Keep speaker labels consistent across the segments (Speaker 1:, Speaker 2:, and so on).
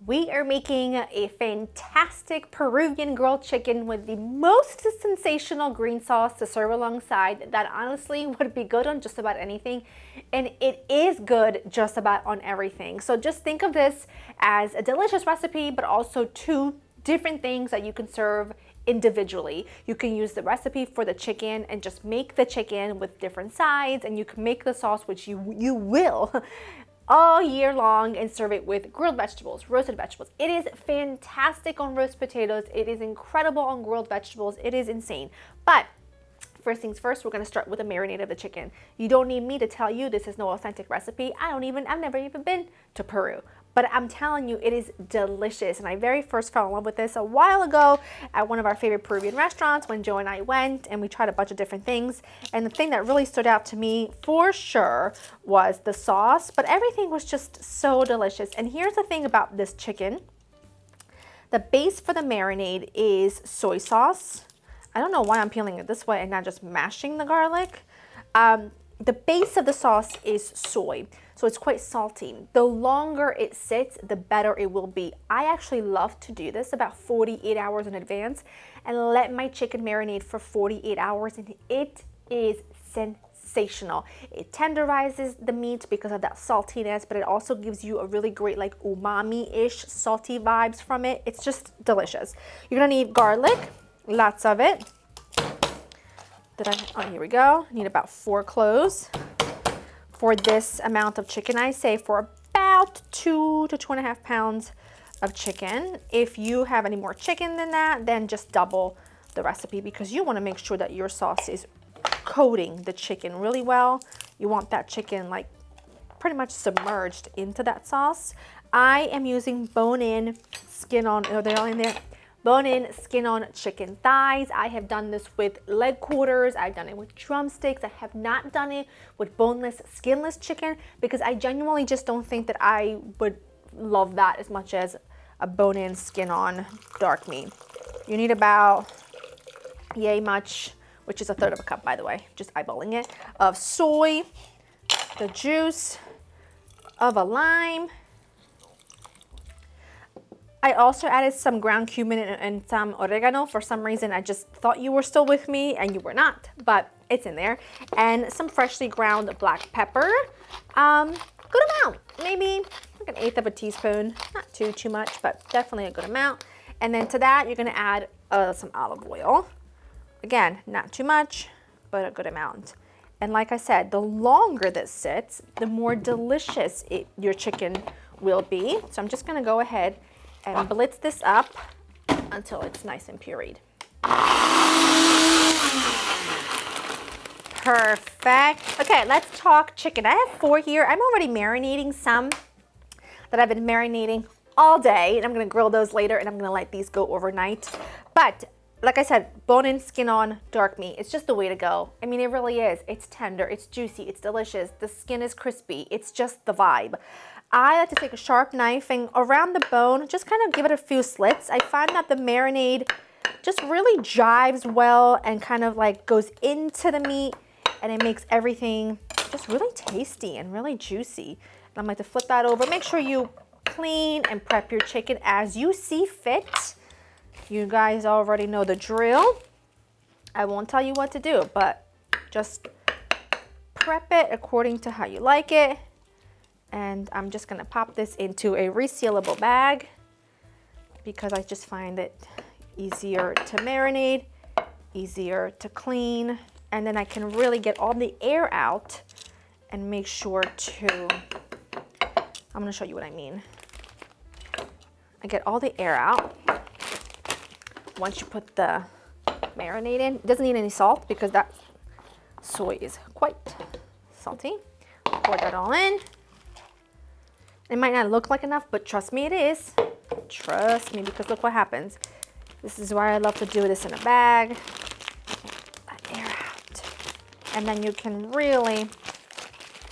Speaker 1: We are making a fantastic Peruvian grilled chicken with the most sensational green sauce to serve alongside that honestly would be good on just about anything. And it is good just about on everything. So just think of this as a delicious recipe, but also two different things that you can serve individually. You can use the recipe for the chicken and just make the chicken with different sides, and you can make the sauce, which you will all year long, and serve it with grilled vegetables, roasted vegetables. It is fantastic on roast potatoes. It is incredible on grilled vegetables. It is insane. But first things first, we're gonna start with a marinade of the chicken. You don't need me to tell you this is no authentic recipe. I've never even been to Peru. But I'm telling you, it is delicious. And I very first fell in love with this a while ago at one of our favorite Peruvian restaurants when Joe and I went, and we tried a bunch of different things. And the thing that really stood out to me for sure was the sauce, but everything was just so delicious. And here's the thing about this chicken. The base for the marinade is soy sauce. I don't know why I'm peeling it this way and not just mashing the garlic. The base of the sauce is soy, so it's quite salty. The longer it sits, the better it will be. I actually love to do this about 48 hours in advance and let my chicken marinate for 48 hours, and it is sensational. It tenderizes the meat because of that saltiness, but it also gives you a really great like umami-ish salty vibes from it. It's just delicious. You're gonna need garlic, lots of it. Oh, here we go. Need about 4 cloves. For this amount of chicken, I say for about 2 to 2.5 pounds of chicken. If you have any more chicken than that, then just double the recipe, because you want to make sure that your sauce is coating the chicken really well. You want that chicken like pretty much submerged into that sauce. I am using bone-in, skin on, they're all in there. Bone-in, skin-on chicken thighs. I have done this with leg quarters. I've done it with drumsticks. I have not done it with boneless, skinless chicken because I genuinely just don't think that I would love that as much as a bone-in, skin-on dark meat. You need about yay much, which is 1/3 of a cup, by the way, just eyeballing it, of soy, the juice of a lime. I also added some ground cumin and some oregano. For some reason, I just thought you were still with me and you were not, but it's in there. And some freshly ground black pepper. Good amount, maybe like 1/8 of a teaspoon. Not too much, but definitely a good amount. And then to that, you're gonna add some olive oil. Again, not too much, but a good amount. And like I said, the longer this sits, the more delicious your chicken will be. So I'm just gonna go ahead and blitz this up until it's nice and pureed. Perfect. Okay, let's talk chicken. I have 4 here. I'm already marinating some that I've been marinating all day, and I'm gonna grill those later, and I'm gonna let these go overnight. But like I said, bone-in, skin-on dark meat. It's just the way to go. I mean, it really is. It's tender, it's juicy, it's delicious. The skin is crispy. It's just the vibe. I like to take a sharp knife and around the bone, just kind of give it a few slits. I find that the marinade just really jives well and kind of like goes into the meat, and it makes everything just really tasty and really juicy. And I'm going to flip that over. Make sure you clean and prep your chicken as you see fit. You guys already know the drill. I won't tell you what to do, but just prep it according to how you like it. And I'm just gonna pop this into a resealable bag because I just find it easier to marinate, easier to clean, and then I can really get all the air out and make sure to, I'm gonna show you what I mean. I get all the air out. Once you put the marinade in, it doesn't need any salt because that soy is quite salty. Pour that all in. It might not look like enough, but trust me, it is. Trust me, because look what happens. This is why I love to do this in a bag. Let air out. And then you can really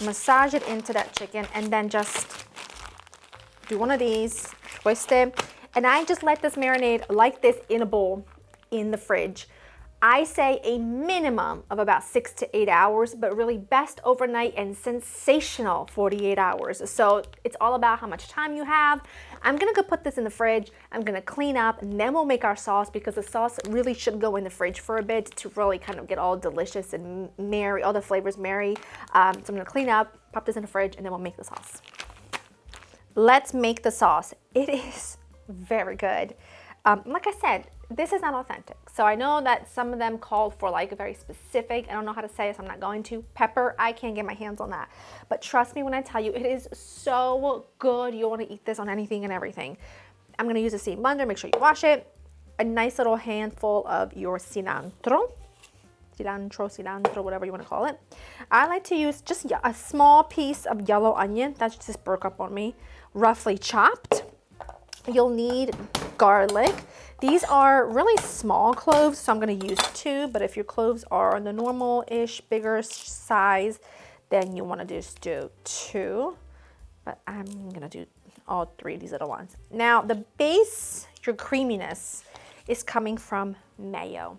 Speaker 1: massage it into that chicken and then just do one of these, twist it. And I just let this marinade like this in a bowl in the fridge. I say a minimum of about 6 to 8 hours, but really best overnight and sensational 48 hours. So it's all about how much time you have. I'm gonna go put this in the fridge. I'm gonna clean up, and then we'll make our sauce, because the sauce really should go in the fridge for a bit to really kind of get all delicious and marry, all the flavors marry. So I'm gonna clean up, pop this in the fridge, and then we'll make the sauce. Let's make the sauce. It is very good. Like I said, this is not authentic. So I know that some of them called for like a very specific, I don't know how to say it, so I'm not going to. Pepper, I can't get my hands on that. But trust me when I tell you, it is so good. You'll want to eat this on anything and everything. I'm going to use a steam blender. Make sure you wash it. A nice little handful of your cilantro, whatever you want to call it. I like to use just a small piece of yellow onion. That just broke up on me. Roughly chopped. You'll need garlic. These are really small cloves, so I'm going to use 2, but if your cloves are the normal-ish, bigger size, then you want to just do 2. But I'm going to do all 3 of these little ones. Now, the base, your creaminess, is coming from mayo.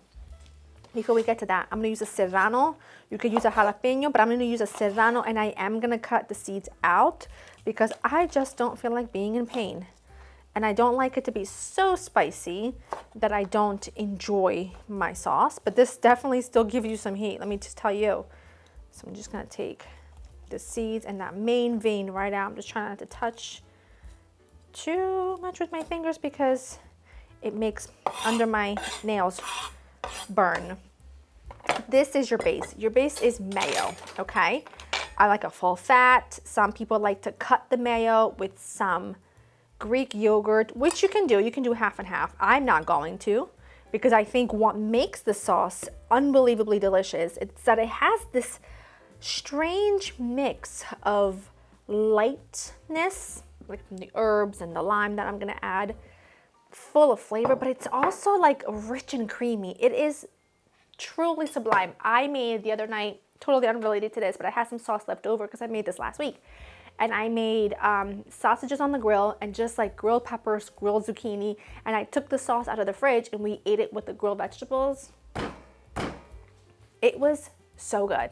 Speaker 1: Before we get to that, I'm going to use a Serrano. You could use a Jalapeño, but I'm going to use a Serrano, and I am going to cut the seeds out because I just don't feel like being in pain. And I don't like it to be so spicy that I don't enjoy my sauce. But this definitely still gives you some heat, let me just tell you. So I'm just gonna take the seeds and that main vein right out. I'm just trying not to touch too much with my fingers because it makes under my nails burn. This is your base. Your base is mayo, okay? I like a full fat. Some people like to cut the mayo with some Greek yogurt, which you can do. You can do half and half. I'm not going to, because I think what makes the sauce unbelievably delicious is that it has this strange mix of lightness, like from the herbs and the lime that I'm gonna add, full of flavor, but it's also like rich and creamy. It is truly sublime. I made the other night, totally unrelated to this, but I had some sauce left over because I made this last week. And I made sausages on the grill and just like grilled peppers, grilled zucchini, and I took the sauce out of the fridge and we ate it with the grilled vegetables. It was so good.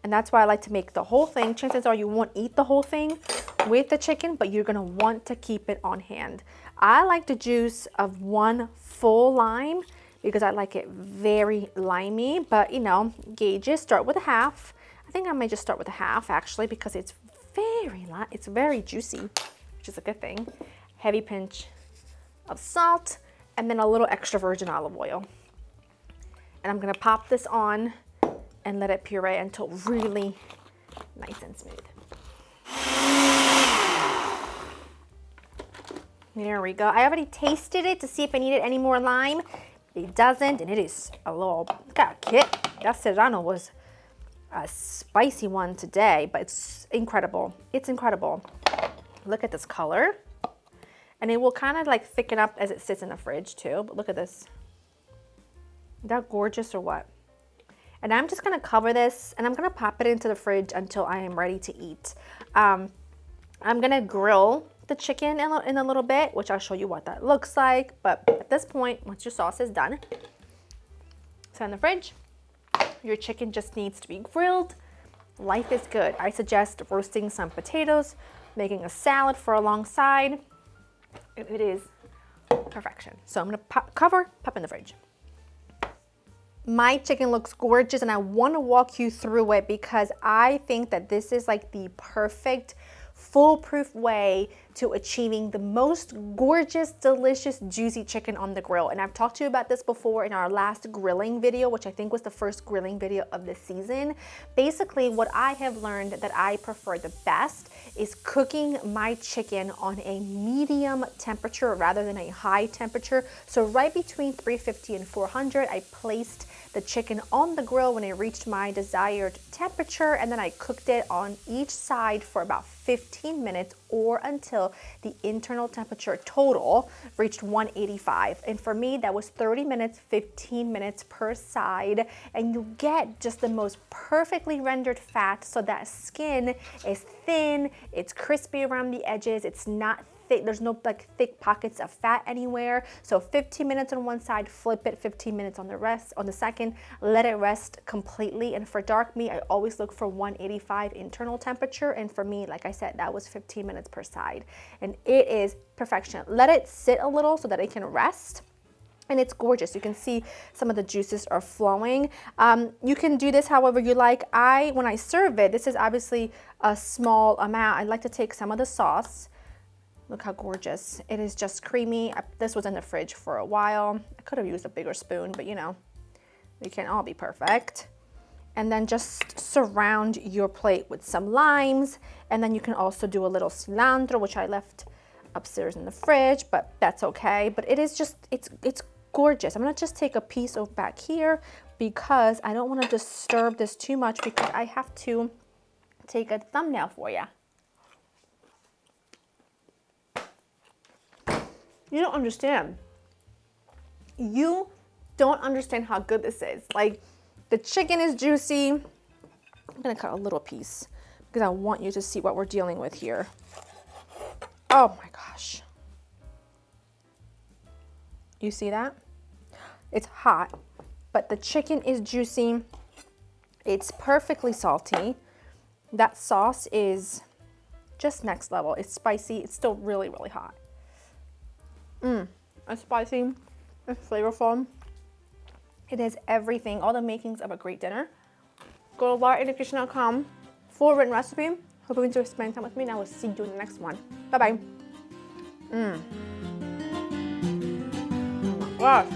Speaker 1: And that's why I like to make the whole thing. Chances are you won't eat the whole thing with the chicken, but you're gonna want to keep it on hand. I like the juice of 1 full lime because I like it very limey, but you know, gauges, start with a half. I think I may just start with a half actually because it's very juicy, which is a good thing. Heavy pinch of salt and then a little extra virgin olive oil. And I'm gonna pop this on and let it puree until really nice and smooth. There we go. I already tasted it to see if I needed any more lime. It doesn't, and it is a little, look at Kit. That Serrano was a spicy one today, but it's incredible. It's incredible. Look at this color. And it will kind of like thicken up as it sits in the fridge too, but look at this. Is that gorgeous or what? And I'm just gonna cover this and I'm gonna pop it into the fridge until I am ready to eat. I'm gonna grill the chicken in a little bit, which I'll show you what that looks like. But at this point, once your sauce is done, it's in the fridge. Your chicken just needs to be grilled. Life is good. I suggest roasting some potatoes, making a salad for alongside. It is perfection. So I'm gonna pop in the fridge. My chicken looks gorgeous and I wanna walk you through it because I think that this is like the perfect foolproof way to achieving the most gorgeous, delicious, juicy chicken on the grill. And I've talked to you about this before in our last grilling video, which I think was the first grilling video of the season. Basically, what I have learned that I prefer the best is cooking my chicken on a medium temperature rather than a high temperature. So right between 350 and 400, I placed the chicken on the grill when it reached my desired temperature, and then I cooked it on each side for about 15 minutes or until the internal temperature total reached 185. And for me, that was 30 minutes, 15 minutes per side. And you get just the most perfectly rendered fat so that skin is thin, it's crispy around the edges, it's not thick, there's no like thick pockets of fat anywhere. So 15 minutes on one side, flip it, 15 minutes on the second, let it rest completely. And for dark meat, I always look for 185 internal temperature. And for me, like I said, that was 15 minutes per side. And it is perfection. Let it sit a little so that it can rest. And it's gorgeous. You can see some of the juices are flowing. You can do this however you like. When I serve it, this is obviously a small amount. I like to take some of the sauce. Look how gorgeous. It is just creamy. This was in the fridge for a while. I could have used a bigger spoon, but you know, we can't all be perfect. And then just surround your plate with some limes. And then you can also do a little cilantro, which I left upstairs in the fridge, but that's okay. But it is just, it's gorgeous. I'm gonna just take a piece of back here because I don't want to disturb this too much because I have to take a thumbnail for you. You don't understand. You don't understand how good this is. Like, the chicken is juicy. I'm gonna cut a little piece because I want you to see what we're dealing with here. Oh my gosh. You see that? It's hot, but the chicken is juicy. It's perfectly salty. That sauce is just next level. It's spicy. It's still really, really hot. It's spicy. It's flavorful. It has everything, all the makings of a great dinner. Go to laurainthekitchen.com for a written recipe. Hope you enjoyed spending time with me, and I will see you in the next one. Bye-bye. Oh my gosh.